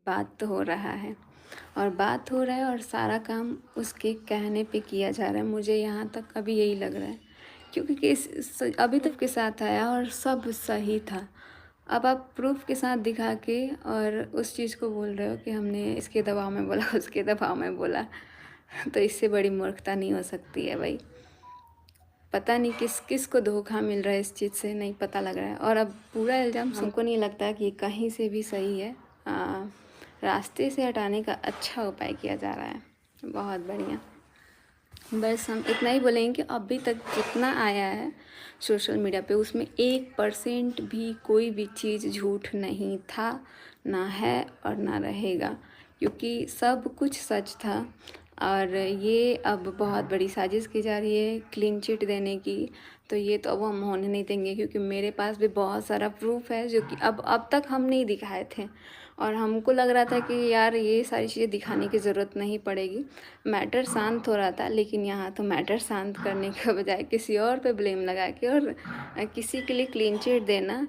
बात तो हो रहा है और बात हो रहा है और सारा काम उसके कहने पे किया जा रहा है। मुझे यहाँ तक अभी यही लग रहा है, क्योंकि अभी तक के साथ आया और सब सही था। अब आप प्रूफ के साथ दिखा के और उस चीज़ को बोल रहे हो कि हमने इसके दबाव में बोला, उसके दबाव में बोला। तो इससे बड़ी मूर्खता नहीं हो सकती है भाई। पता नहीं किस किस को धोखा मिल रहा है, इस चीज़ से नहीं पता लग रहा है। और अब पूरा इल्ज़ाम हमको नहीं लगता कि कहीं से भी सही है। रास्ते से हटाने का अच्छा उपाय किया जा रहा है। बहुत बढ़िया। बस हम इतना ही बोलेंगे कि अभी तक जितना आया है सोशल मीडिया पे, उसमें 1% भी कोई भी चीज़ झूठ नहीं था, ना है और ना रहेगा, क्योंकि सब कुछ सच था। और ये अब बहुत बड़ी साजिश की जा रही है क्लीन चिट देने की, तो ये तो अब हम होने नहीं देंगे, क्योंकि मेरे पास भी बहुत सारा प्रूफ है जो कि अब तक हम नहीं दिखाए थे। और हमको लग रहा था कि यार ये सारी चीज़ें दिखाने की ज़रूरत नहीं पड़ेगी, मैटर शांत हो रहा था। लेकिन यहाँ तो मैटर शांत करने के बजाय किसी और पे ब्लेम लगा के और किसी के लिए क्लीन चिट देना,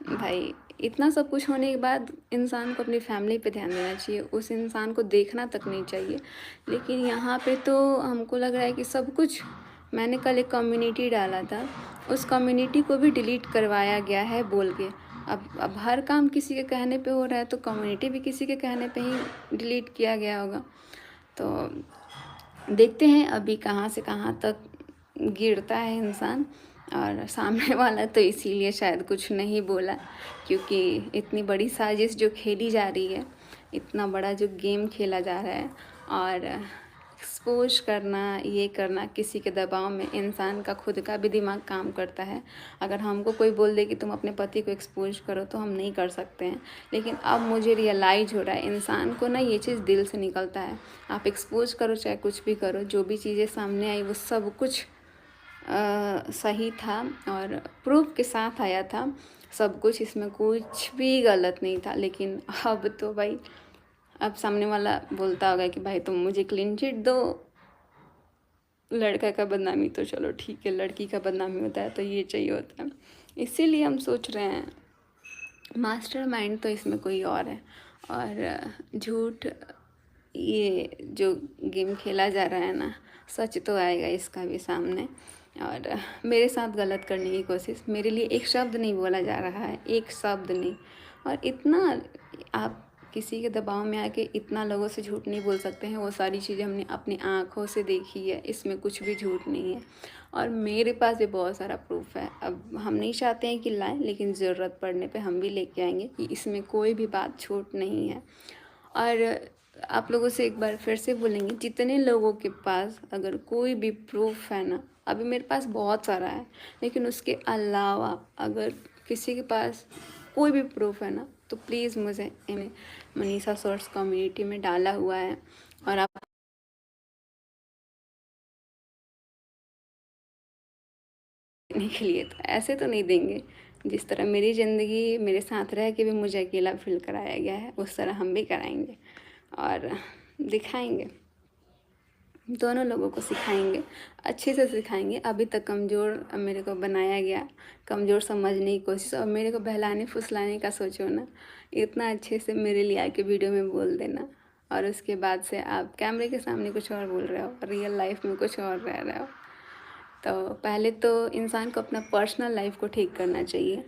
भाई इतना सब कुछ होने के बाद इंसान को अपनी फैमिली पे ध्यान देना चाहिए, उस इंसान को देखना तक नहीं चाहिए। लेकिन यहाँ पे तो हमको लग रहा है कि सब कुछ। मैंने कल एक कम्युनिटी डाला था, उस कम्युनिटी को भी डिलीट करवाया गया है बोल के। अब हर काम किसी के कहने पे हो रहा है, तो कम्युनिटी भी किसी के कहने पे ही डिलीट किया गया होगा। तो देखते हैं अभी कहाँ से कहाँ तक गिरता है इंसान। और सामने वाला तो इसीलिए शायद कुछ नहीं बोला, क्योंकि इतनी बड़ी साजिश जो खेली जा रही है, इतना बड़ा जो गेम खेला जा रहा है, और एक्सपोज करना, ये करना किसी के दबाव में, इंसान का खुद का भी दिमाग काम करता है। अगर हमको कोई बोल दे कि तुम अपने पति को एक्सपोज करो, तो हम नहीं कर सकते हैं। लेकिन अब मुझे रियलाइज़ हो रहा है, इंसान को ना ये चीज़ दिल से निकलता है। आप एक्सपोज करो चाहे कुछ भी करो, जो भी चीज़ें सामने आई वो सब कुछ सही था और प्रूफ के साथ आया था सब कुछ, इसमें कुछ भी गलत नहीं था। लेकिन अब तो भाई, अब सामने वाला बोलता होगा कि भाई तुम मुझे क्लीन चिट दो। लड़का का बदनामी तो चलो ठीक है, लड़की का बदनामी होता है तो ये चाहिए होता है। इसीलिए हम सोच रहे हैं मास्टरमाइंड तो इसमें कोई और है। और झूठ, ये जो गेम खेला जा रहा है ना, सच तो आएगा इसका भी सामने। और मेरे साथ गलत करने की कोशिश, मेरे लिए एक शब्द नहीं बोला जा रहा है, एक शब्द नहीं। और इतना आप किसी के दबाव में आके इतना लोगों से झूठ नहीं बोल सकते हैं। वो सारी चीज़ें हमने अपनी आँखों से देखी है, इसमें कुछ भी झूठ नहीं है। और मेरे पास भी बहुत सारा प्रूफ है। अब हम नहीं चाहते हैं कि लाएं, लेकिन ज़रूरत पड़ने पे हम भी लेके आएंगे कि इसमें कोई भी बात झूठ नहीं है। और आप लोगों से एक बार फिर से बोलेंगे, जितने लोगों के पास अगर कोई भी प्रूफ है ना, अभी मेरे पास बहुत सारा है, लेकिन उसके अलावा अगर किसी के पास कोई भी प्रूफ है ना, तो प्लीज़ मुझे इन्हें मनीषा शॉर्ट्स कम्युनिटी में डाला हुआ है। और आप देने के लिए तो ऐसे तो नहीं देंगे, जिस तरह मेरी ज़िंदगी मेरे साथ रह के भी मुझे अकेला फील कराया गया है, उस तरह हम भी कराएंगे और दिखाएंगे। दोनों लोगों को सिखाएंगे, अच्छे से सिखाएंगे। अभी तक कमज़ोर मेरे को बनाया गया, कमज़ोर समझने की कोशिश, और मेरे को बहलाने फुसलाने का सोचो ना, इतना अच्छे से मेरे लिए आके वीडियो में बोल देना, और उसके बाद से आप कैमरे के सामने कुछ और बोल रहे हो, रियल लाइफ में कुछ और रह रहे हो। तो पहले तो इंसान को अपना पर्सनल लाइफ को ठीक करना चाहिए,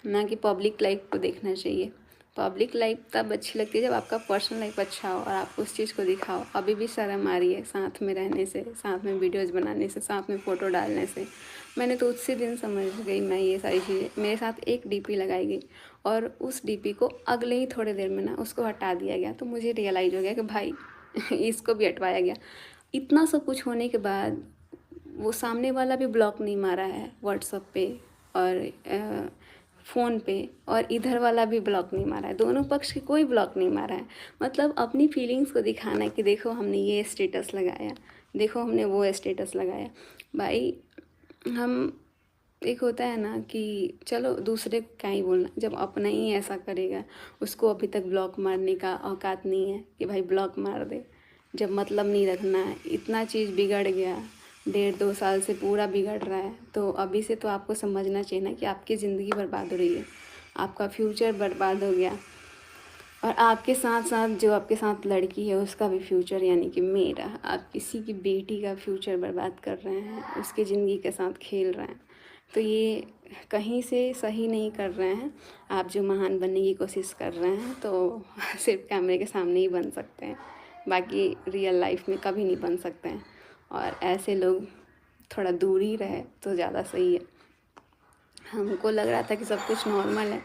ना कि पब्लिक लाइफ को देखना चाहिए। पब्लिक लाइफ तब अच्छी लगती है जब आपका पर्सनल लाइफ अच्छा हो और आप उस चीज़ को दिखाओ। अभी भी शर्म आ रही है साथ में रहने से, साथ में वीडियोज़ बनाने से, साथ में फ़ोटो डालने से। मैंने तो उसी दिन समझ गई मैं, ये सारी चीज़ें, मेरे साथ एक डीपी लगाई गई और उस डीपी को अगले ही थोड़े देर में ना उसको हटा दिया गया, तो मुझे रियलाइज़ हो गया कि भाई इसको भी हटवाया गया। इतना सब कुछ होने के बाद वो सामने वाला भी ब्लॉक नहीं मारा है व्हाट्सएप पे और फ़ोन पे, और इधर वाला भी ब्लॉक नहीं मारा है, दोनों पक्ष की कोई ब्लॉक नहीं मारा है। मतलब अपनी फीलिंग्स को दिखाना है कि देखो हमने ये स्टेटस लगाया, देखो हमने वो स्टेटस लगाया। भाई हम, एक होता है ना कि चलो दूसरे को क्या ही बोलना, जब अपना ही ऐसा करेगा, उसको अभी तक ब्लॉक मारने का औकात नहीं है कि भाई ब्लॉक मार दे। जब मतलब नहीं रखना है, इतना चीज़ बिगड़ गया, 1.5-2 साल से पूरा बिगड़ रहा है, तो अभी से तो आपको समझना चाहिए ना कि आपकी ज़िंदगी बर्बाद हो रही है, आपका फ्यूचर बर्बाद हो गया। और आपके साथ साथ जो आपके साथ लड़की है उसका भी फ्यूचर, यानी कि मेरा, आप किसी की बेटी का फ्यूचर बर्बाद कर रहे हैं, उसकी ज़िंदगी के साथ खेल रहे हैं, तो ये कहीं से सही नहीं कर रहे हैं। आप जो महान बनने की कोशिश कर रहे हैं तो सिर्फ कैमरे के सामने ही बन सकते हैं, बाकी रियल लाइफ में कभी नहीं बन सकते हैं। और ऐसे लोग थोड़ा दूर ही रहे तो ज़्यादा सही है। हमको लग रहा था कि सब कुछ नॉर्मल है,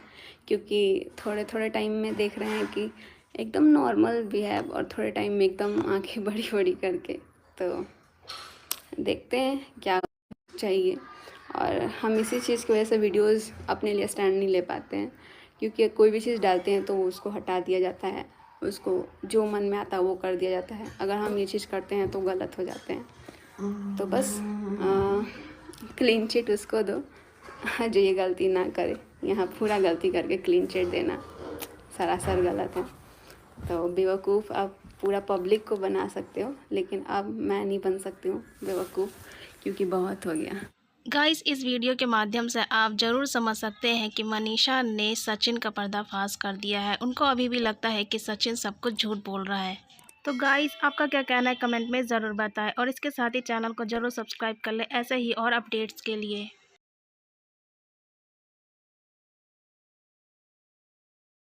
क्योंकि थोड़े थोड़े टाइम में देख रहे हैं कि एकदम नॉर्मल बिहेव, और थोड़े टाइम में एकदम आंखें बड़ी बड़ी करके। तो देखते हैं क्या चाहिए। और हम इसी चीज़ की वजह से वीडियोस अपने लिए स्टैंड नहीं ले पाते हैं, क्योंकि कोई भी चीज़ डालते हैं तो उसको हटा दिया जाता है, उसको जो मन में आता है वो कर दिया जाता है। अगर हम ये चीज़ करते हैं तो गलत हो जाते हैं। तो बस क्लीन चिट उसको दो जो ये गलती ना करे। यहाँ पूरा गलती करके क्लीन चिट देना सरासर गलत है। तो बेवकूफ़ आप पूरा पब्लिक को बना सकते हो, लेकिन अब मैं नहीं बन सकती हूँ बेवकूफ़, क्योंकि बहुत हो गया। गाइस, इस वीडियो के माध्यम से आप ज़रूर समझ सकते हैं कि मनीषा ने सचिन का पर्दाफाश कर दिया है। उनको अभी भी लगता है कि सचिन सब कुछ झूठ बोल रहा है। तो गाइस, आपका क्या कहना है कमेंट में ज़रूर बताएं, और इसके साथ ही चैनल को ज़रूर सब्सक्राइब कर लें ऐसे ही और अपडेट्स के लिए।